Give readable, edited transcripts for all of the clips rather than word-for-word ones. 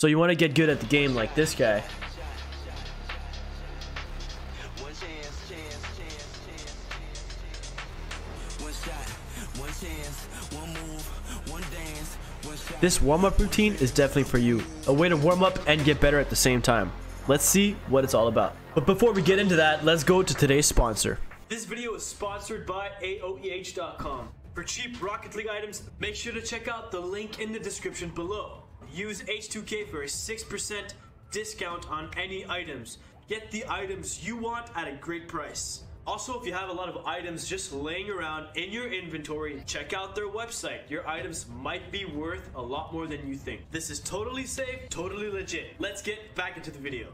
So you want to get good at the game like this guy. This warm-up routine is definitely for you. A way to warm up and get better at the same time. Let's see what it's all about. But before we get into that, let's go to today's sponsor. This video is sponsored by AOEH.com. For cheap Rocket League items, make sure to check out the link in the description below. Use H2K for a 6% discount on any items. Get the items you want at a great price. Also, if you have a lot of items just laying around in your inventory, check out their website. Your items might be worth a lot more than you think. This is totally safe, totally legit. Let's get back into the video.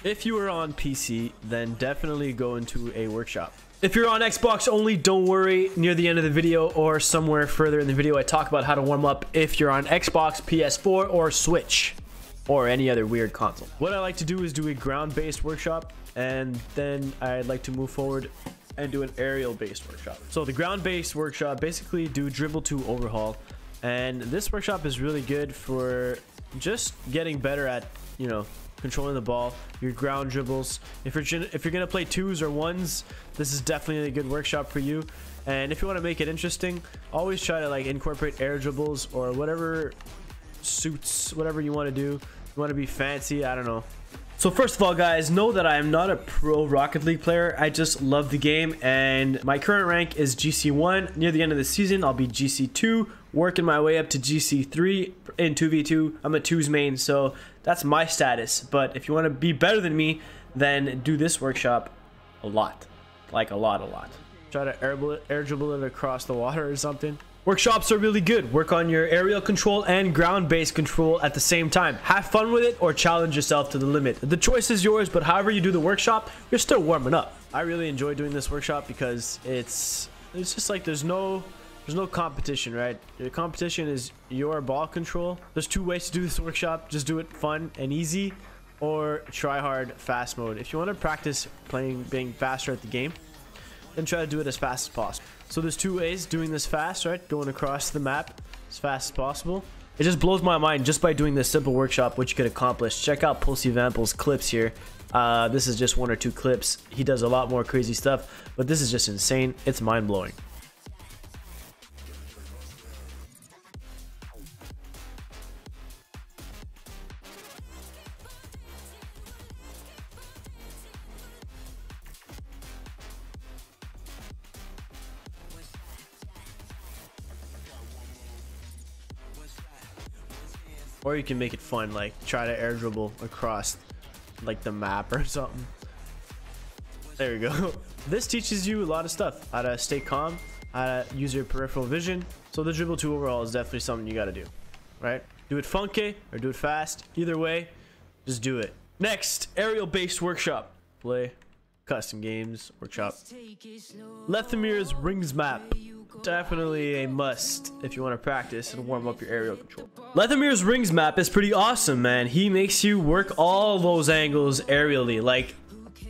If you are on PC, then definitely go into a workshop. If you're on Xbox only, don't worry. Near the end of the video or somewhere further in the video, I talk about how to warm up if you're on Xbox, PS4, or Switch, or any other weird console. What I like to do is do a ground-based workshop, and then I'd like to move forward and do an aerial-based workshop. So the ground-based workshop, basically do dribble to overhaul, and this workshop is really good for just getting better at, you know, controlling the ball, your ground dribbles. If you're gonna play twos or ones, this is definitely a good workshop for you. And if you want to make it interesting, always try to like incorporate air dribbles or whatever suits whatever you want to do. You want to be fancy, I don't know. So first of all, guys, know that I am not a pro Rocket League player. I just love the game, and my current rank is GC1. Near the end of the season, I'll be GC2, working my way up to GC3 in 2v2. I'm a 2s main, so that's my status. But if you want to be better than me, then do this workshop a lot. Like a lot. Try to air dribble it across the water or something. Workshops are really good. Work on your aerial control and ground-based control at the same time. Have fun with it or challenge yourself to the limit. The choice is yours, but however you do the workshop, you're still warming up. I really enjoy doing this workshop because it's just like there's no competition, right? Your competition is your ball control. There's two ways to do this workshop. Just do it fun and easy, or try hard fast mode. If you want to practice being faster at the game, then try to do it as fast as possible. So there's two ways doing this fast, right? Going across the map as fast as possible. It just blows my mind just by doing this simple workshop what you could accomplish. Check out Pulsey Vample's clips here. This is just 1 or 2 clips. He does a lot more crazy stuff, but this is just insane. It's mind-blowing. Or you can make it fun, like try to air dribble across like the map or something. There you go. This teaches you a lot of stuff. How to stay calm, how to use your peripheral vision. So the dribble to overall is definitely something you gotta do, right? Do it funky or do it fast. Either way, just do it. Next, aerial based workshop. Play custom games workshop. Lethamir's Rings map. Definitely a must if you want to practice and warm up your aerial control. Lethamir's Rings map is pretty awesome, man. He makes you work all those angles aerially, like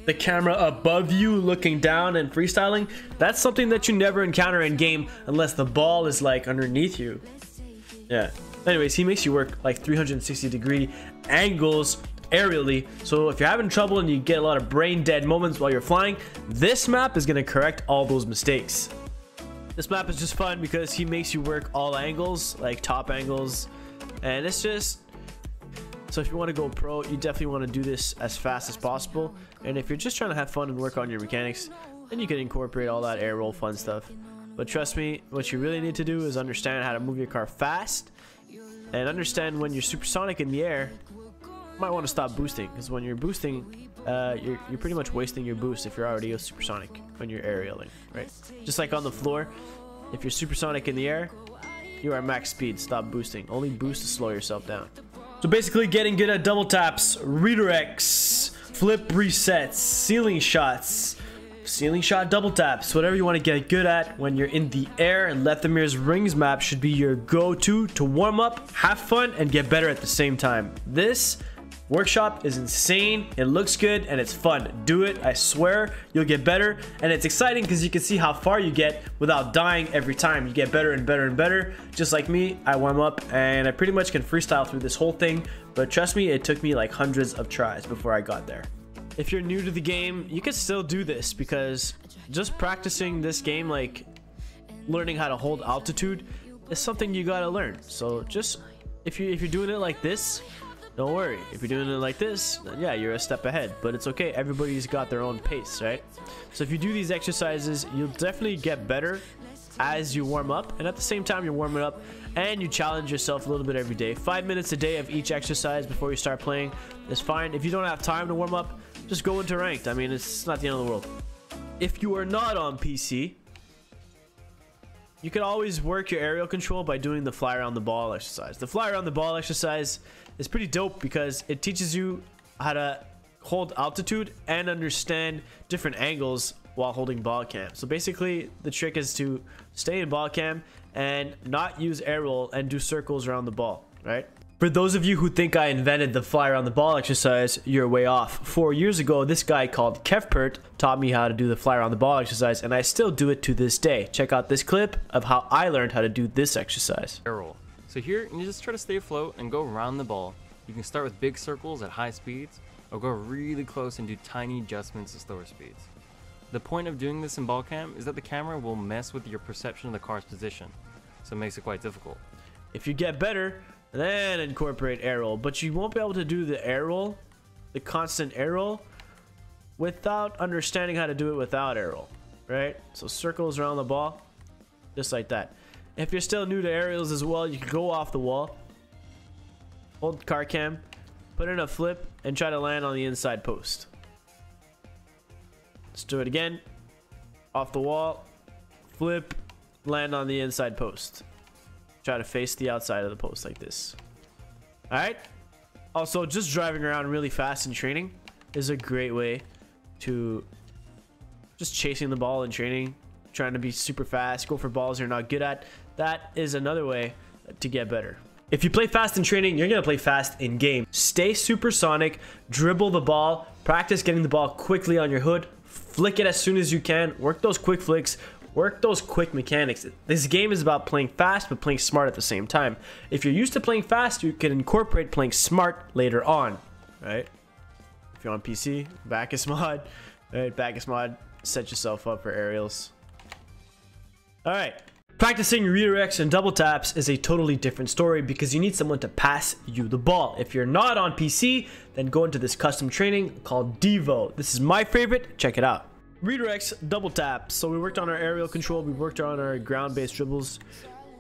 the camera above you looking down and freestyling. That's something that you never encounter in game unless the ball is like underneath you. Yeah. Anyways, he makes you work like 360-degree angles aerially. So if you're having trouble and you get a lot of brain dead moments while you're flying, this map is going to correct all those mistakes. This map is just fun because he makes you work all angles, like top angles, and it's just, so if you want to go pro, you definitely want to do this as fast as possible. And if you're just trying to have fun and work on your mechanics, then you can incorporate all that air roll fun stuff. But trust me, what you really need to do is understand how to move your car fast, and understand when you're supersonic in the air, you might want to stop boosting, because when you're boosting, you're pretty much wasting your boost if you're already a supersonic when you're aerialing, right? Just like on the floor, if you're supersonic in the air, you are max speed. Stop boosting. Only boost to slow yourself down. So basically getting good at double taps, redirects, flip resets, ceiling shots, ceiling shot double taps, whatever you want to get good at when you're in the air. And Lethamir's Rings map should be your go-to to warm up, have fun, and get better at the same time. This Workshop is insane, it looks good, and it's fun. Do it, I swear, you'll get better. And it's exciting because you can see how far you get without dying every time. You get better and better and better. Just like me, I warm up and I pretty much can freestyle through this whole thing. But trust me, it took me like hundreds of tries before I got there. If you're new to the game, you can still do this because just practicing this game, like learning how to hold altitude, is something you gotta learn. So just, if you're doing it like this, don't worry. If you're doing it like this, then yeah, you're a step ahead, but it's okay. Everybody's got their own pace, right? So if you do these exercises, you'll definitely get better as you warm up, and at the same time you're warming up and you challenge yourself a little bit every day. 5 minutes a day of each exercise before you start playing is fine. If you don't have time to warm up, just go into ranked. I mean, it's not the end of the world. If you are not on PC, you can always work your aerial control by doing the fly around the ball exercise. The fly around the ball exercise is pretty dope because it teaches you how to hold altitude and understand different angles while holding ball cam. So basically the trick is to stay in ball cam and not use air roll and do circles around the ball, right? For those of you who think I invented the fly around the ball exercise, you're way off. 4 years ago, this guy called Kevpert taught me how to do the fly around the ball exercise, and I still do it to this day. Check out this clip of how I learned how to do this exercise. Air roll. So here, you just try to stay afloat and go around the ball. You can start with big circles at high speeds, or go really close and do tiny adjustments at slower speeds. The point of doing this in ball cam is that the camera will mess with your perception of the car's position, so it makes it quite difficult. If you get better, then incorporate air roll, but you won't be able to do the air roll, the constant air roll, without understanding how to do it without air roll, right? So circles around the ball, just like that. If you're still new to aerials as well, you can go off the wall, hold car cam, put in a flip, and try to land on the inside post. Let's do it again. Off the wall, flip, land on the inside post. Try to face the outside of the post like this. Alright? Also, just driving around really fast in training is a great way to just chasing the ball in training, trying to be super fast, go for balls you're not good at. That is another way to get better. If you play fast in training, you're going to play fast in game. Stay supersonic, dribble the ball, practice getting the ball quickly on your hood, flick it as soon as you can, work those quick flicks, work those quick mechanics. This game is about playing fast but playing smart at the same time. If you're used to playing fast, you can incorporate playing smart later on, right? If you're on PC, Bacchus mod, right? Bacchus mod, set yourself up for aerials. All right. Practicing redirects and double taps is a totally different story because you need someone to pass you the ball. If you're not on PC, then go into this custom training called Devo. This is my favorite. Check it out. Redirects, double taps. So we worked on our aerial control. We worked on our ground-based dribbles.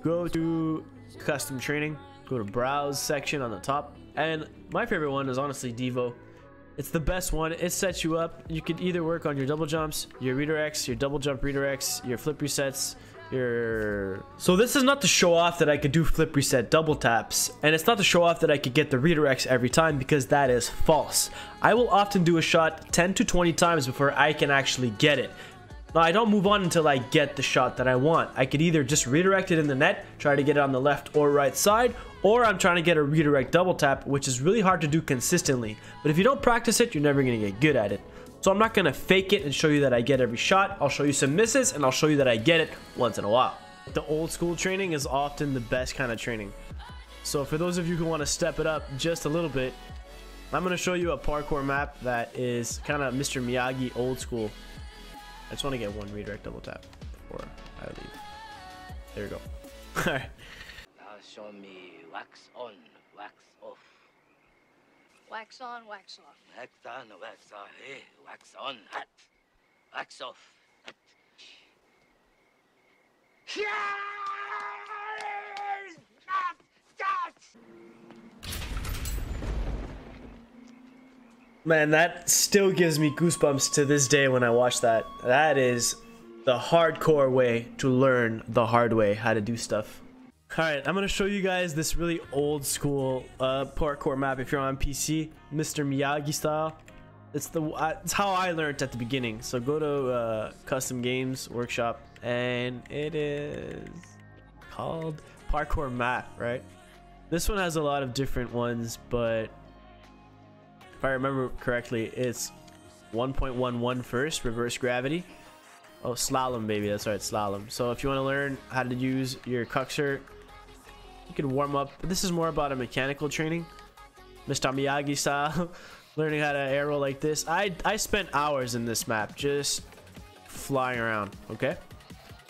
Go to custom training. Go to browse section on the top. And my favorite one is honestly Devo. It's the best one. It sets you up. You could either work on your double jumps, your redirects, your double jump redirects, your flip resets, so this is not to show off that I could do flip reset double taps, and it's not to show off that I could get the redirects every time, because that is false. I will often do a shot 10 to 20 times before I can actually get it. Now I don't move on until I get the shot that I want. I could either just redirect it in the net, try to get it on the left or right side, or I'm trying to get a redirect double tap, which is really hard to do consistently. But if you don't practice it, you're never going to get good at it. So I'm not going to fake it and show you that I get every shot. I'll show you some misses and I'll show you that I get it once in a while. The old school training is often the best kind of training. So for those of you who want to step it up just a little bit, I'm going to show you a parkour map that is kind of Mr. Miyagi old school. I just want to get one redirect double tap before I leave. There we go. All right. Now show me wax on, wax off. Wax on, wax off. Wax on, wax off. Hey, wax on, hot. Wax off. Hot. Man, that still gives me goosebumps to this day when I watch that. That is the hardcore way to learn the hard way how to do stuff. Alright, I'm going to show you guys this really old school parkour map if you're on PC, Mr. Miyagi style. It's how I learned at the beginning. So go to Custom Games Workshop, and it is called Parkour Map, right? This one has a lot of different ones, but if I remember correctly, it's 1.11 first, reverse gravity. Oh, slalom, baby. That's right, slalom. So if you want to learn how to use your Cuxer, you can warm up. But this is more about a mechanical training, Mr. Miyagi style. Learning how to aero like this. I spent hours in this map just flying around. Okay.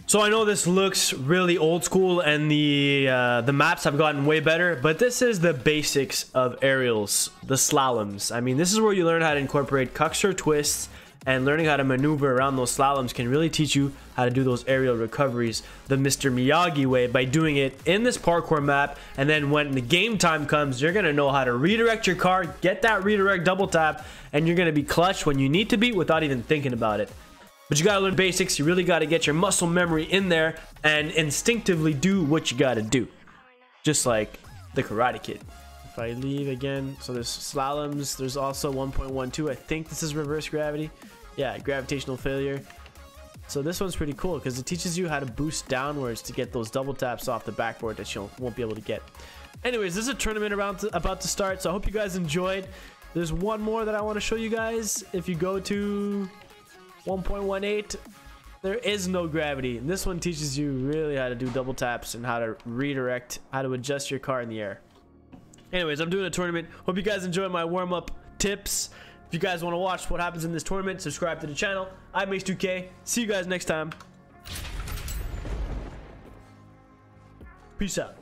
So I know this looks really old school, and the maps have gotten way better, but this is the basics of aerials, the slaloms. I mean, this is where you learn how to incorporate Cuxer twists, and learning how to maneuver around those slaloms can really teach you how to do those aerial recoveries the Mr. Miyagi way, by doing it in this parkour map. And then when the game time comes, you're gonna know how to redirect your car, get that redirect double tap, and you're gonna be clutch when you need to be without even thinking about it. But you gotta learn basics. You really gotta get your muscle memory in there and instinctively do what you gotta do, just like the Karate Kid. If I leave again, so there's slaloms, there's also 1.12. I think this is reverse gravity. Yeah, gravitational failure. So this one's pretty cool because it teaches you how to boost downwards to get those double taps off the backboard that you won't be able to get. Anyways, this is a tournament about to start, so I hope you guys enjoyed. There's one more that I want to show you guys. If you go to 1.18, there is no gravity. And this one teaches you really how to do double taps and how to redirect, how to adjust your car in the air. Anyways, I'm doing a tournament. Hope you guys enjoy my warm-up tips. If you guys want to watch what happens in this tournament, subscribe to the channel. I'm Ace2K. See you guys next time. Peace out.